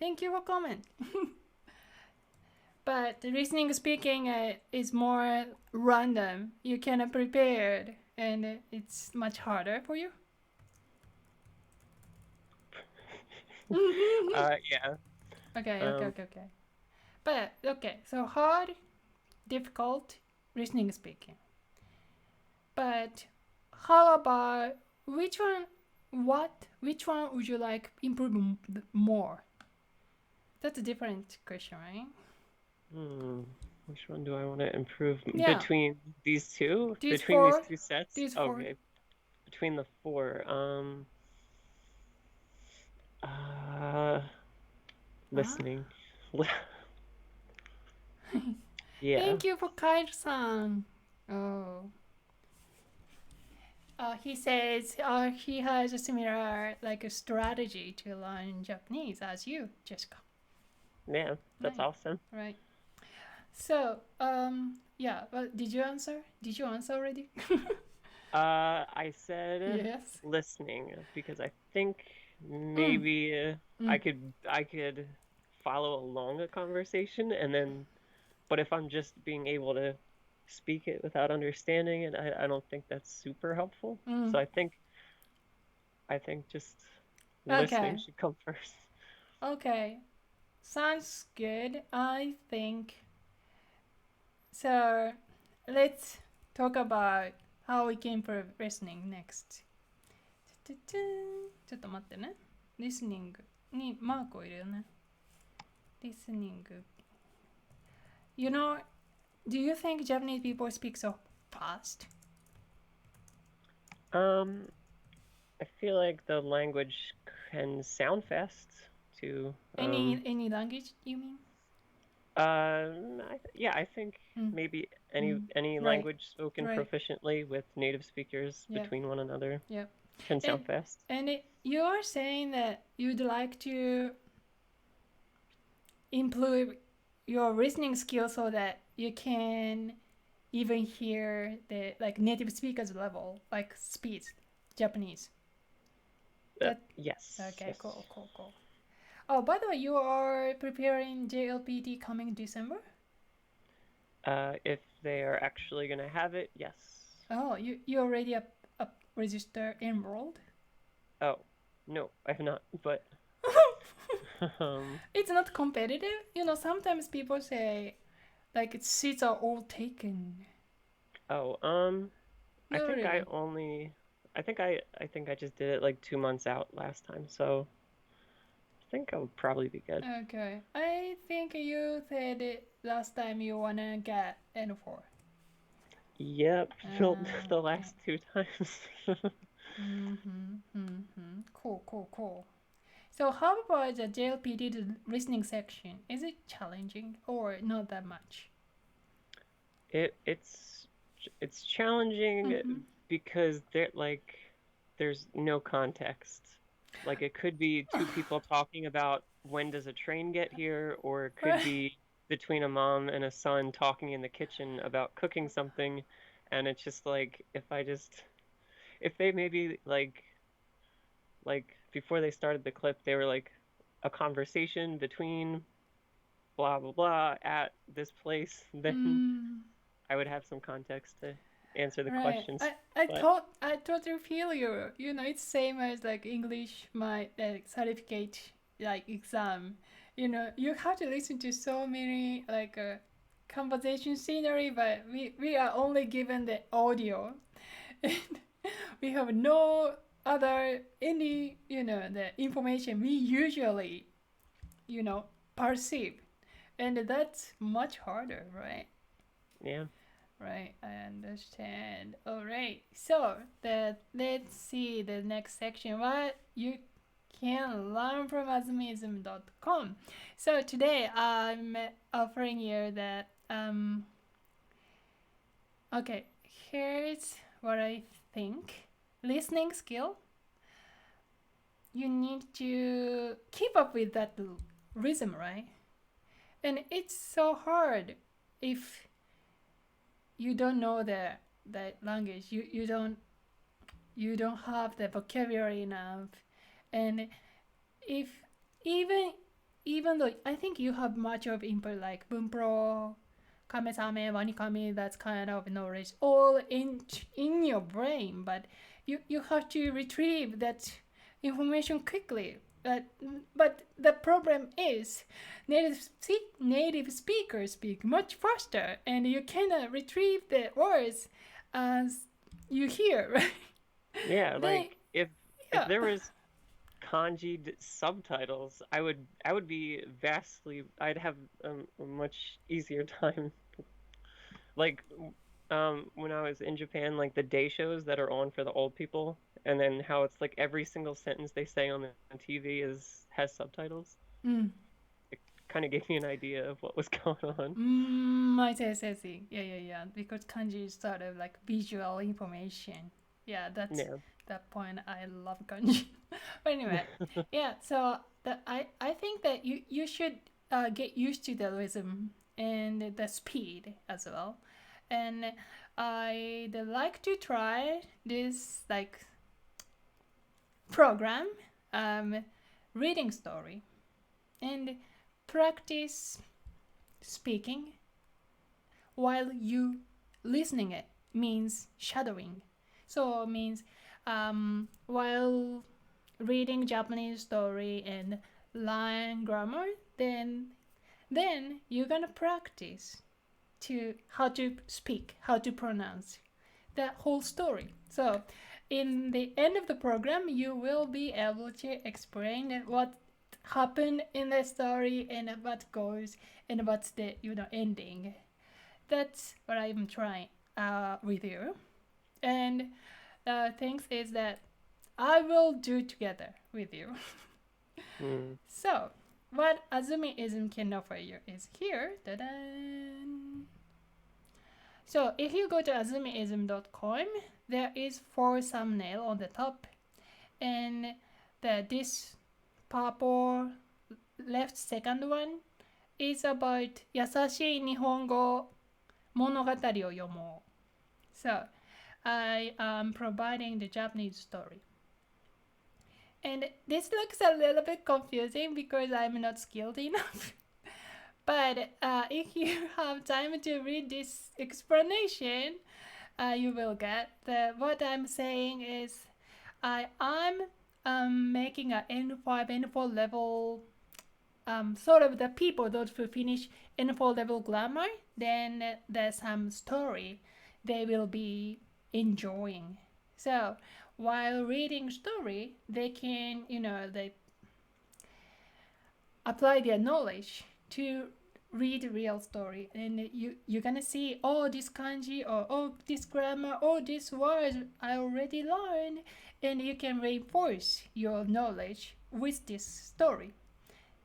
Thank you for comment. But listening speaking is more random. You cannot prepare and it's much harder for you. Yeah. Okay. But okay, so hard, difficult, listening speaking. But how about which one would you like improve more? That's a different question, right? Which one do I want to improve Yeah. between these two? These Between four. these two sets? These four. Okay. Between the four. Listening. Yeah. Thank you for Kyle-san. Oh. He says he has a similar like a strategy to learn Japanese as you, Jessica. Yeah, that's Right. awesome. Right. So, yeah, but did you answer? Did you answer already? I said Yes. listening because I think maybe I could follow along a conversation and then, but if I'm just being able to speak it without understanding it, I don't think that's super helpful. So I think just listening should come first. Okay. Sounds good. I think so. Let's talk about how we can improve listening next. ちょっと待ってね。Listening にマークを入れるね。Listening. You know, do you think Japanese people speak so fast? I feel like the language can sound fast too. Any language you mean? I think maybe any language spoken proficiently with native speakers between one another can sound fast. And you are saying that you'd like to improve your listening skills so that you can even hear the like native speakers level, like speak Japanese. Yes. Okay, yes. cool. Oh, by the way, you are preparing JLPT coming December? If they are actually going to have it, yes. Oh, you already up registered, enrolled? Oh, no, I have not, but... It's not competitive? You know, sometimes people say, like, seats are all taken. Oh, I think really? I think I just did it like 2 months out last time, so I think I'll probably be good. Okay. I think you said it last time you wanna get N4. Yep, the last 2 times. Cool. So how about the JLPT listening section? Is it challenging or not that much? It's challenging because there's no context. Like it could be two people talking about when does a train get here, or it could be between a mom and a son talking in the kitchen about cooking something, and it's just like if they maybe like before they started the clip they were like a conversation between blah blah blah at this place, then I would have some context to answer the questions. I totally feel you. You know, it's same as like English, my certificate like exam. You know, you have to listen to so many like conversation scenery, but we are only given the audio, and we have no other any the information we usually perceive, and that's much harder, right? Yeah. Right, I understand. All right, so let's see the next section. What you can learn from azumism.com. So today I'm offering you that okay, here's what I think. Listening skill. You need to keep up with that rhythm, right? And it's so hard if you don't know the language. You don't have the vocabulary enough, and if even even though I think you have much of input like bunpro, kamesame, wanikami, that's kind of knowledge all in your brain, but you have to retrieve that information quickly. But the problem is native speakers speak much faster, and you cannot retrieve the words as you hear, right? Yeah, They, like if yeah. there was kanji subtitles, I would be I'd have a much easier time. Like when I was in Japan, like the day shows that are on for the old people, and then how it's like every single sentence they say on the TV has subtitles. Mm. It kind of gave me an idea of what was going on. I see. Yeah. Because kanji is sort of like visual information. Yeah, that's Yeah. that point. I love kanji. But anyway, yeah. So I think that you should get used to the rhythm and the speed as well. And I'd like to try this like program, reading story, and practice speaking while you listening it means shadowing. So it means while reading Japanese story and learn grammar, then you're gonna practice to how to speak, how to pronounce that whole story. So in the end of the program, you will be able to explain what happened in the story and what goes and what's the ending. That's what I'm trying with you. And the thing is that I will do together with you. Mm. So what Azumiism can offer you is here. Ta-da! So if you go to azumiism.com, there is 4 thumbnail on the top, and this purple left second one is about 優しい日本語物語を読もう. So I am providing the Japanese story. And this looks a little bit confusing because I'm not skilled enough. But if you have time to read this explanation, you will get that what I'm saying is I'm making a N5, N4 level, sort of the people those who finish N4 level grammar, then there's some story they will be enjoying. So while reading story, they can, they apply their knowledge to read real story, and you're gonna see this kanji or this grammar or this words I already learned, and you can reinforce your knowledge with this story.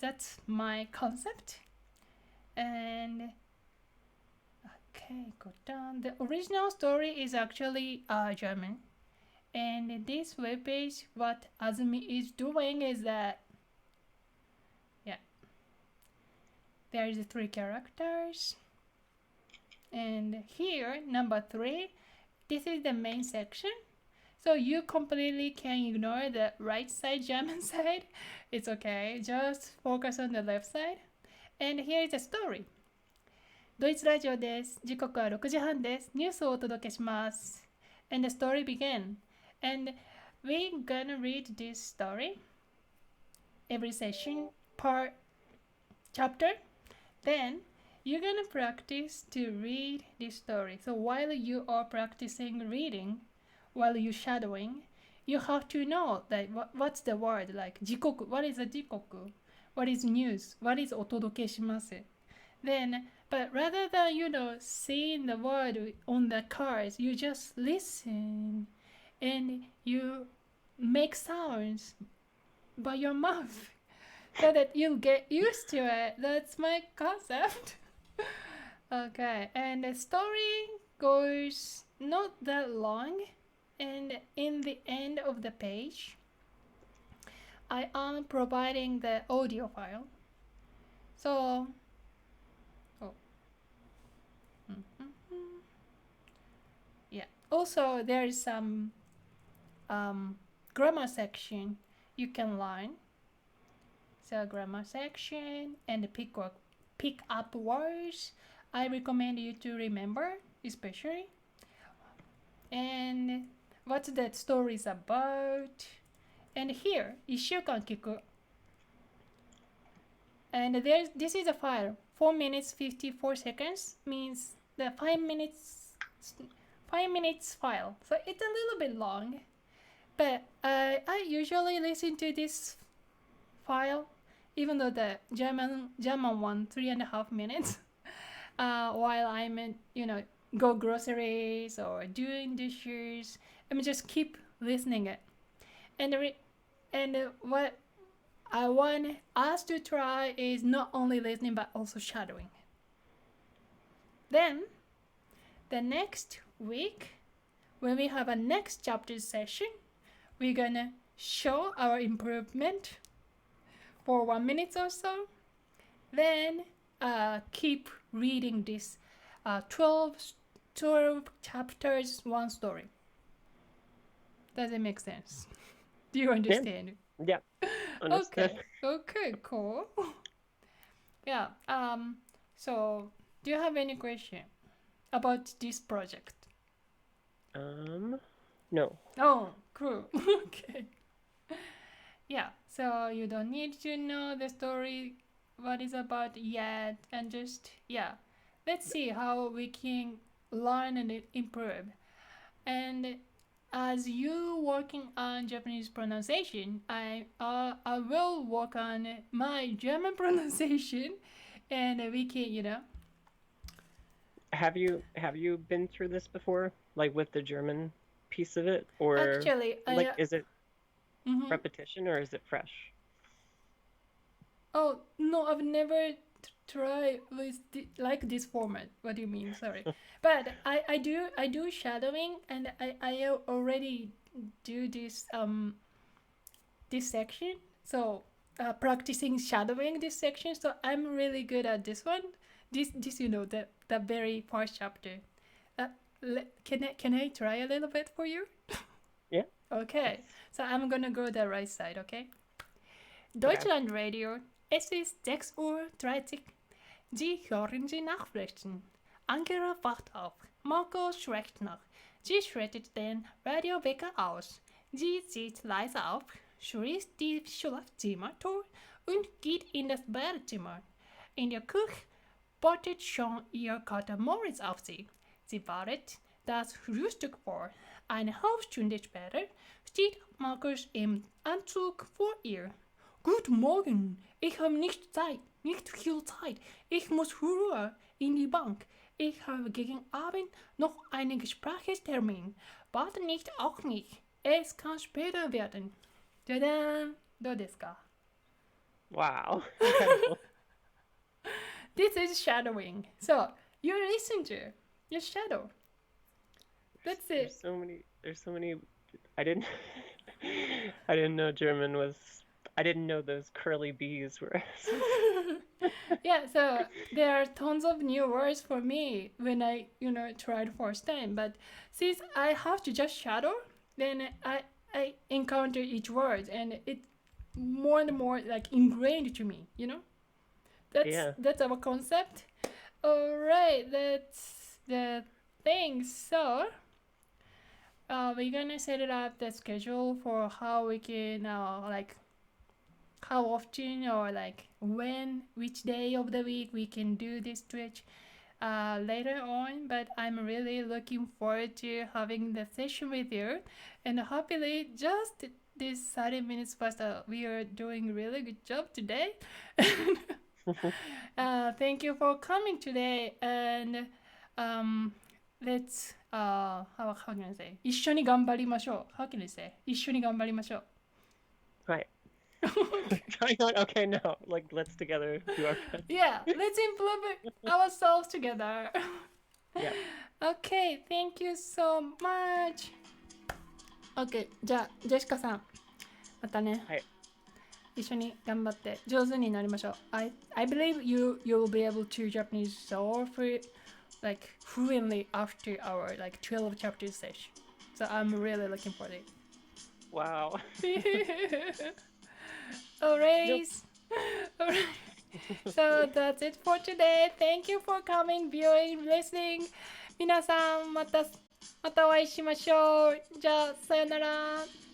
That's my concept. And okay, go down. The original story is actually German, and this webpage, what Azumi is doing is that there is 3 characters, and here number 3, this is the main section, so you completely can ignore the right side German side. It's okay, just focus on the left side. And here is the story. ドイツラジオです。時刻は6時半です。ニュースをお届けします。And the story began. And we're gonna read this story every session per chapter. Then you're gonna practice to read this story. So while you are practicing reading, while you're shadowing, you have to know that what's the word, like 時刻, what is a 時刻? What is news? What is お届けします? Then, but rather than, seeing the word on the cards, you just listen and you make sounds by your mouth, so that you'll get used to it. That's my concept. Okay, and the story goes not that long, and in the end of the page, I am providing the audio file. So, yeah. Also, there is some grammar section you can learn. So grammar section and pick up words I recommend you to remember, especially. And what that story is about. And here, 1週間聞く. And this is a file. 4 minutes 54 seconds means the 5 minutes file. So it's a little bit long. But I usually listen to this file, even though the German one 3.5 minutes, while I'm go groceries or doing dishes. I'm just keep listening it, and what I want us to try is not only listening but also shadowing. Then the next week, when we have a next chapter session, we're gonna show our improvement for 1 minute or so. Then keep reading this 12 chapters, one story. Does it make sense? Do you understand? Yeah. Understood. Okay, cool. Yeah. So do you have any question about this project? No. Oh, cool. Okay. Yeah, so you don't need to know the story, what it's about yet, and just, let's see how we can learn and improve. And as you working on Japanese pronunciation, I will work on my German pronunciation, and we can, Have you been through this before, like with the German piece of it, or actually, like is it mhm. repetition or is it fresh? Oh no, I've never tried with like this format. What do you mean? Sorry, but I do shadowing, and I already do this this section. So practicing shadowing this section. So I'm really good at this one. This the very first chapter. Can I try a little bit for you? Yeah. Okay. So I'm gonna go the right side. Okay. Deutschland Radio. Es ist 6:30 Uhr. Sie hören die Nachrichten. Angela wacht auf. Marco schreckt nach. Sie schaltet den Radiowecker aus. Sie sieht leise auf, schließt die Schlafzimmertür und geht in das Badezimmer. In der Küche wartet schon ihr Kater Moritz auf sie. Sie wartet das Frühstück vor. Eine halbe Stunde später steht Markus im Anzug vor ihr. Guten Morgen, ich habe nicht viel Zeit. Ich muss früher in die Bank. Ich habe gegen Abend noch einen Gesprächstermin. Warte nicht auf mich. Es kann später werden. Tada! どうですか? Wow. Incredible. This is shadowing. So, you listen to your shadow. That's it. There's so many I didn't know German was I didn't know those curly B's were. Yeah, so there are tons of new words for me when I, tried first time. But since I have to just shadow, then I encounter each word, and it more and more like ingrained to me. That's our concept. All right, that's the thing. So we're gonna set it up the schedule for how we can how often or which day of the week we can do this Twitch later on. But I'm really looking forward to having the session with you, and happily just this 30 minutes past, we are doing really good job today. Thank you for coming today, and let's how can I say 一緒に頑張りましょう. How can I say 一緒に頑張りましょう. Right. Okay, no. Let's together do our best. Yeah, let's improve ourselves together. Yeah. Okay, thank you so much. Okay, じゃあジェシカさん、またね。はい。一緒に頑張って上手になりましょう。I believe you will be able to Japanese so fluently after our 12 chapter session. So I'm really looking for it. Wow. Alright. Nope. So that's it for today. Thank you for coming, viewing, listening. 皆さんまたお会いしましょう。じゃあさよなら。